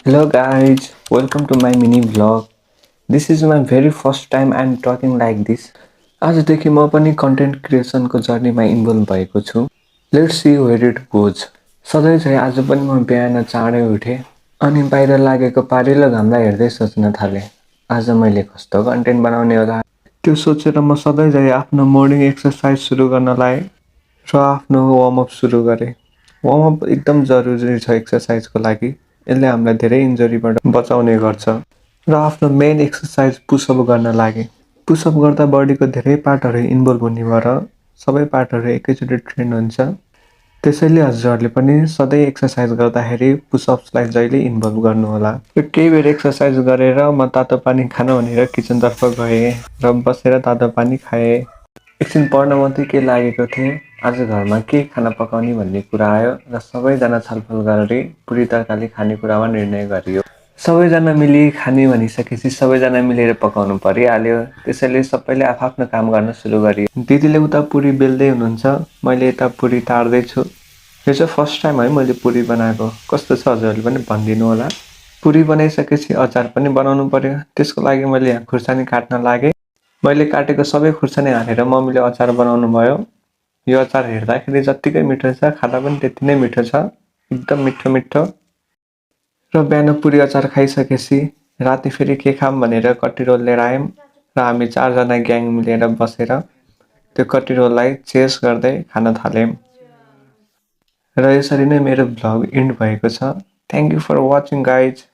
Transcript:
Hello guys, welcome to my mini vlog. This is my very first time I'm talking like this. आजदेखि म पनि content क्रिएसनको जर्नीमा involve भएको छु. Let's see where it goes. सधैँ चाहिँ आज पनि म बिहान चाँडै उठेँ अनि बाहिर लागेको पारिलो घामलाई हेर्दै सोच्न थालेँ. आज मैले कस्तो कन्टेन्ट बनाउने होला. त्यो सोचेर म सधैँ चाहिँ आफ्नो मर्निङ एक्सर्साइज सुरु गर्न लागेँ र आफ्नो वार्मअप सुरु गरेँ. वार्मअप एकदम जरुरी छ एक्सर्साइजको लागि. यसले हामीलाई धेरै इन्जरीबाट बचाउने गर्छ र आफ्नो मेन एक्सर्साइज पुसअप गर्न लागेँ. पुसअप गर्दा बडीको धेरै पार्टहरू इन्भल्भ हुने भएर सबै पार्टहरू एकैचोटि ट्रेन हुन्छ. त्यसैले हजुरहरूले पनि सधैँ एक्सर्साइज गर्दाखेरि पुसअप्सलाई जहिले इन्भल्भ गर्नुहोला. केही बेर एक्सर्साइज गरेर म तातो पानी खान भनेर किचनतर्फ गएँ र बसेर तातो पानी खाएँ. एकछिन पढ्न मात्रै के लागेको थिएँ. आज घरमा के खाना पकाउने भन्ने कुरा आयो र सबैजना छलफल गरी पुरी तरकारी खाने कुरामा निर्णय गरियो. सबैजना मिली खाने भनिसकेपछि सबैजना मिलेर पकाउनु परिहाल्यो. त्यसैले सबैले आफ्नो काम गर्न सुरु गरियो. दिदीले उता पुरी बेल्दै हुनुहुन्छ, मैले यता पुरी तार्दैछु. यो चाहिँ फर्स्ट टाइम है मैले पुरी बनाएको. कस्तो छ हजुरहरूले पनि भनिदिनु होला. पुरी बनाइसकेपछि अचार पनि बनाउनु पर्यो. त्यसको लागि मैले यहाँ खुर्सानी काट्न लागेँ. मैले काटेको सबै खुर्सानी हालेर मम्मीले अचार बनाउनु भयो. यो अचार हेर्दाखेरि जत्तिकै मिठो छ, खाँदा पनि त्यति नै मिठो छ. एकदम मिठो मिठो. र बिहान पुरी अचार खाइसकेपछि राति फेरि के खाऊँ भनेर कटिरोल लिएर आयौँ र हामी चारजना ग्याङ मिलेर बसेर त्यो कटिरोललाई चेस गर्दै खान थाल्यौँ. र यसरी नै मेरो भ्लग इन्ड भएको छ. Thank you for watching guys.